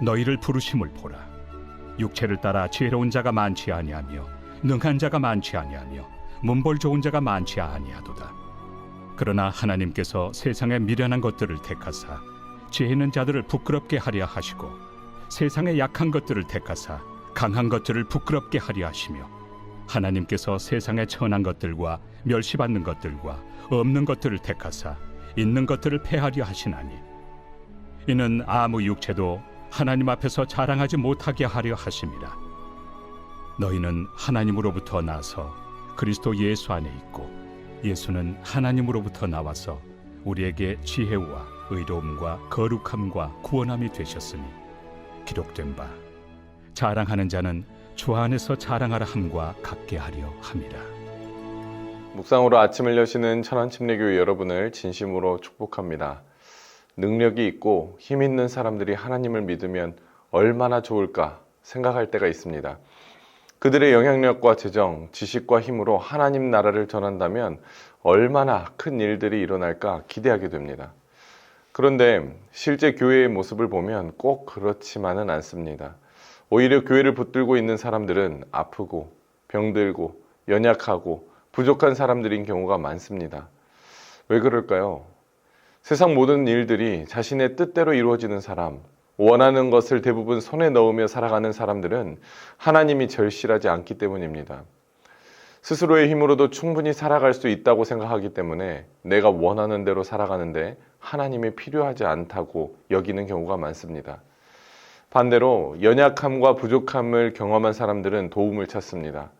너희를 부르심을 보라. 육체를 따라 지혜로운 자가 많지 아니하며 능한 자가 많지 아니하며 문벌 좋은 자가 많지 아니하도다. 그러나 하나님께서 세상의 미련한 것들을 택하사 지혜 있는 자들을 부끄럽게 하려 하시고 세상의 약한 것들을 택하사 강한 것들을 부끄럽게 하려 하시며 하나님께서 세상의 천한 것들과 멸시받는 것들과 없는 것들을 택하사 있는 것들을 패하려 하시나니 이는 아무 육체도 하나님 앞에서 자랑하지 못하게 하려 하심이라. 너희는 하나님으로부터 나서 그리스도 예수 안에 있고 예수는 하나님으로부터 나와서 우리에게 지혜와 의로움과 거룩함과 구원함이 되셨으니 기록된 바 자랑하는 자는 주 안에서 자랑하라 함과 같게 하려 함이라. 묵상으로 아침을 여시는 천안침례교회 여러분을 진심으로 축복합니다. 능력이 있고 힘 있는 사람들이 하나님을 믿으면 얼마나 좋을까 생각할 때가 있습니다. 그들의 영향력과 재정, 지식과 힘으로 하나님 나라를 전한다면 얼마나 큰 일들이 일어날까 기대하게 됩니다. 그런데 실제 교회의 모습을 보면 꼭 그렇지만은 않습니다. 오히려 교회를 붙들고 있는 사람들은 아프고 병들고 연약하고 부족한 사람들인 경우가 많습니다. 왜 그럴까요? 세상 모든 일들이 자신의 뜻대로 이루어지는 사람, 원하는 것을 대부분 손에 넣으며 살아가는 사람들은 하나님이 절실하지 않기 때문입니다. 스스로의 힘으로도 충분히 살아갈 수 있다고 생각하기 때문에 내가 원하는 대로 살아가는데 하나님이 필요하지 않다고 여기는 경우가 많습니다. 반대로 연약함과 부족함을 경험한 사람들은 도움을 찾습니다.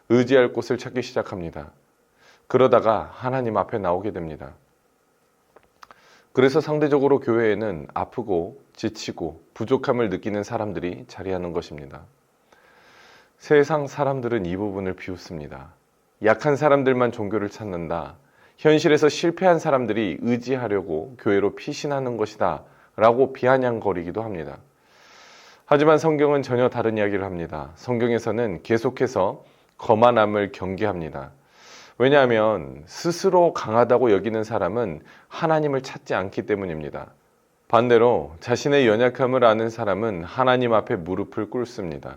의지할 곳을 찾기 시작합니다. 그러다가 하나님 앞에 나오게 됩니다. 그래서 상대적으로 교회에는 아프고 지치고 부족함을 느끼는 사람들이 자리하는 것입니다. 세상 사람들은 이 부분을 비웃습니다. 약한 사람들만 종교를 찾는다. 현실에서 실패한 사람들이 의지하려고 교회로 피신하는 것이다 라고 비아냥거리기도 합니다. 하지만 성경은 전혀 다른 이야기를 합니다. 성경에서는 계속해서 거만함을 경계합니다. 왜냐하면 스스로 강하다고 여기는 사람은 하나님을 찾지 않기 때문입니다. 반대로 자신의 연약함을 아는 사람은 하나님 앞에 무릎을 꿇습니다.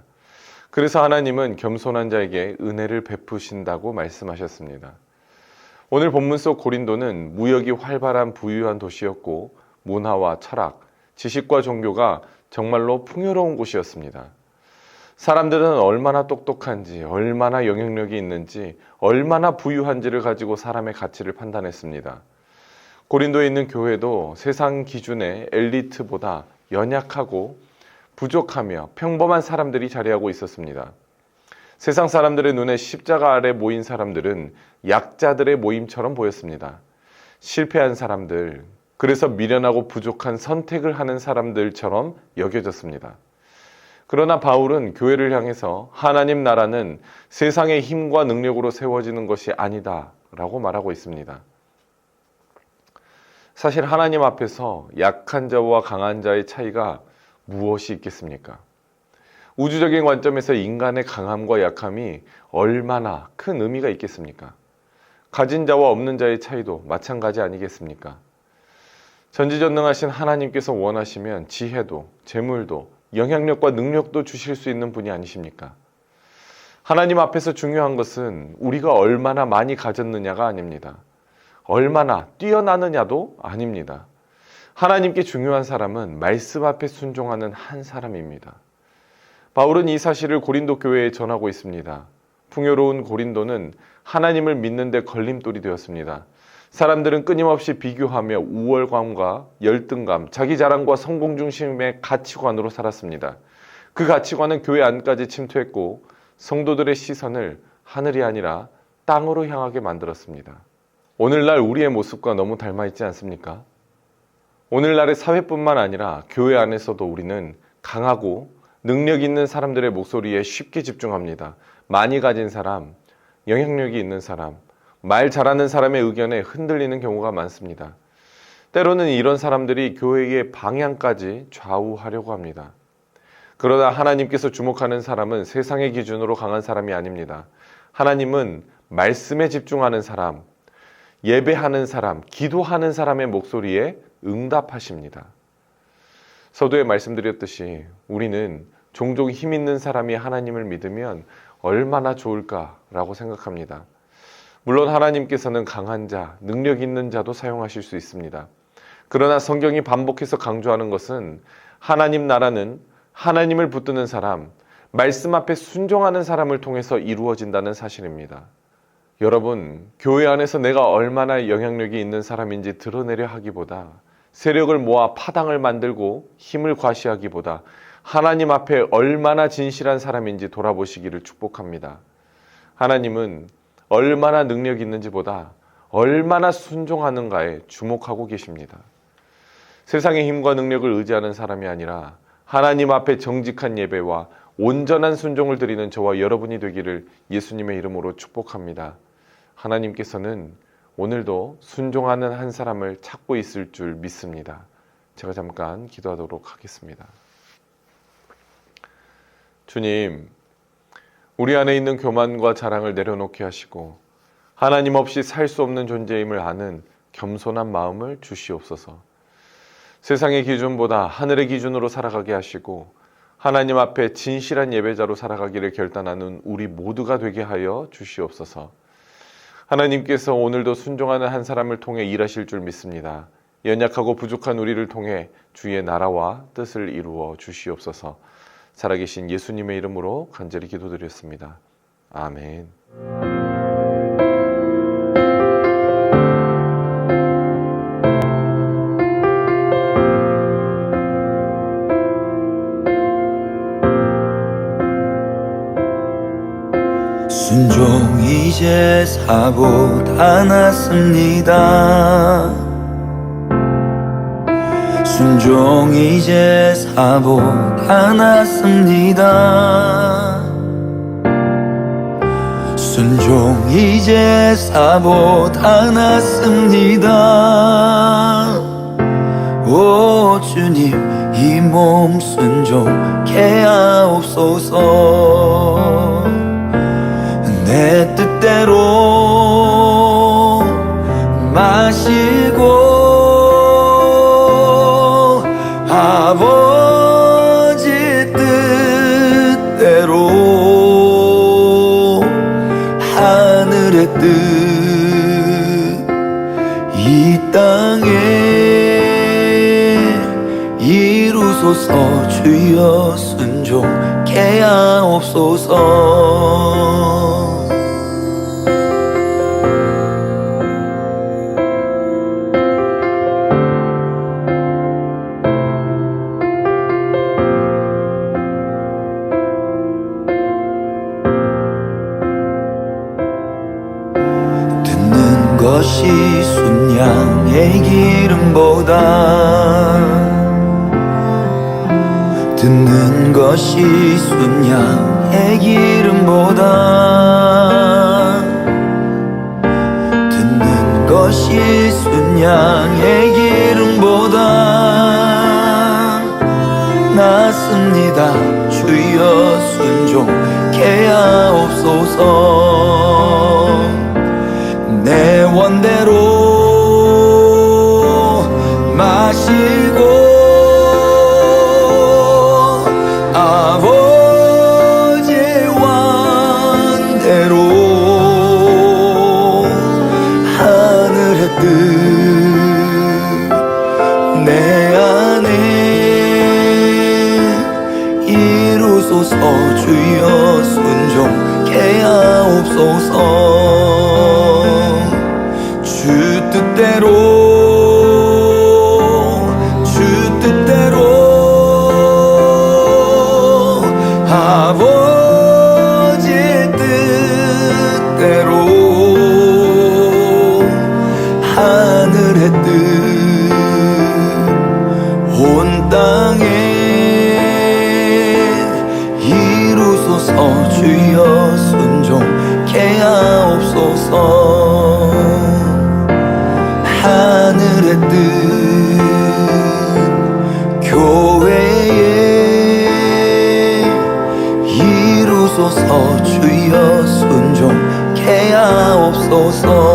그래서 하나님은 겸손한 자에게 은혜를 베푸신다고 말씀하셨습니다. 오늘 본문 속 고린도는 무역이 활발한 부유한 도시였고 문화와 철학, 지식과 종교가 정말로 풍요로운 곳이었습니다. 사람들은 얼마나 똑똑한지, 얼마나 영향력이 있는지, 얼마나 부유한지를 가지고 사람의 가치를 판단했습니다. 고린도에 있는 교회도 세상 기준의 엘리트보다 연약하고 부족하며 평범한 사람들이 자리하고 있었습니다. 세상 사람들의 눈에 십자가 아래 모인 사람들은 약자들의 모임처럼 보였습니다. 실패한 사람들, 그래서 미련하고 부족한 선택을 하는 사람들처럼 여겨졌습니다. 그러나 바울은 교회를 향해서 하나님 나라는 세상의 힘과 능력으로 세워지는 것이 아니다 라고 말하고 있습니다. 사실 하나님 앞에서 약한 자와 강한 자의 차이가 무엇이 있겠습니까? 우주적인 관점에서 인간의 강함과 약함이 얼마나 큰 의미가 있겠습니까? 가진 자와 없는 자의 차이도 마찬가지 아니겠습니까? 전지전능하신 하나님께서 원하시면 지혜도, 재물도, 영향력과 능력도 주실 수 있는 분이 아니십니까? 하나님 앞에서 중요한 것은 우리가 얼마나 많이 가졌느냐가 아닙니다. 얼마나 뛰어나느냐도 아닙니다. 하나님께 중요한 사람은 말씀 앞에 순종하는 한 사람입니다. 바울은 이 사실을 고린도 교회에 전하고 있습니다. 풍요로운 고린도는 하나님을 믿는 데 걸림돌이 되었습니다. 사람들은 끊임없이 비교하며 우월감과 열등감, 자기 자랑과 성공 중심의 가치관으로 살았습니다. 그 가치관은 교회 안까지 침투했고 성도들의 시선을 하늘이 아니라 땅으로 향하게 만들었습니다. 오늘날 우리의 모습과 너무 닮아 있지 않습니까? 오늘날의 사회뿐만 아니라 교회 안에서도 우리는 강하고 능력 있는 사람들의 목소리에 쉽게 집중합니다. 많이 가진 사람, 영향력이 있는 사람, 말 잘하는 사람의 의견에 흔들리는 경우가 많습니다. 때로는 이런 사람들이 교회의 방향까지 좌우하려고 합니다. 그러나 하나님께서 주목하는 사람은 세상의 기준으로 강한 사람이 아닙니다. 하나님은 말씀에 집중하는 사람, 예배하는 사람, 기도하는 사람의 목소리에 응답하십니다. 서두에 말씀드렸듯이 우리는 종종 힘 있는 사람이 하나님을 믿으면 얼마나 좋을까라고 생각합니다. 물론 하나님께서는 강한 자, 능력 있는 자도 사용하실 수 있습니다. 그러나 성경이 반복해서 강조하는 것은 하나님 나라는 하나님을 붙드는 사람, 말씀 앞에 순종하는 사람을 통해서 이루어진다는 사실입니다. 여러분, 교회 안에서 내가 얼마나 영향력이 있는 사람인지 드러내려 하기보다, 세력을 모아 파당을 만들고 힘을 과시하기보다 하나님 앞에 얼마나 진실한 사람인지 돌아보시기를 축복합니다. 하나님은 얼마나 능력 있는지보다 얼마나 순종하는가에 주목하고 계십니다. 세상의 힘과 능력을 의지하는 사람이 아니라 하나님 앞에 정직한 예배와 온전한 순종을 드리는 저와 여러분이 되기를 예수님의 이름으로 축복합니다. 하나님께서는 오늘도 순종하는 한 사람을 찾고 있을 줄 믿습니다. 제가 잠깐 기도하도록 하겠습니다. 주님, 우리 안에 있는 교만과 자랑을 내려놓게 하시고 하나님 없이 살 수 없는 존재임을 아는 겸손한 마음을 주시옵소서. 세상의 기준보다 하늘의 기준으로 살아가게 하시고 하나님 앞에 진실한 예배자로 살아가기를 결단하는 우리 모두가 되게 하여 주시옵소서. 하나님께서 오늘도 순종하는 한 사람을 통해 일하실 줄 믿습니다. 연약하고 부족한 우리를 통해 주의 나라와 뜻을 이루어 주시옵소서. 살아계신 예수님의 이름으로 간절히 기도드렸습니다. 아멘. 순종 이제 사고 다 났습니다. 순종 이제 사고 다 났습니다. 순종 이제 사고 다 났습니다. 오 주님 이 몸 순종케 하옵소서. 내 뜻대로 마시고 아버지 뜻대로 하늘의 뜻 이 땅에 이루소서. 주여 순종케 하옵소서. 것이 순양의 기름보다 듣는 것이 순양의 기름보다 듣는 것이 순양의 기름보다 낫습니다. 주여 순종케 하옵소서. 내 원대로 마시고 아버지 원대로 하늘의 뜻 내 안에 이루소서. 주여 순종케 하옵소서. 주 뜻대로 아버지 뜻대로 하늘의 뜻 온 땅에 이루소서. 주여 순종케 하옵소서. 하늘의 뜻 교회에 이루소서. 주여 순종케 하옵소서.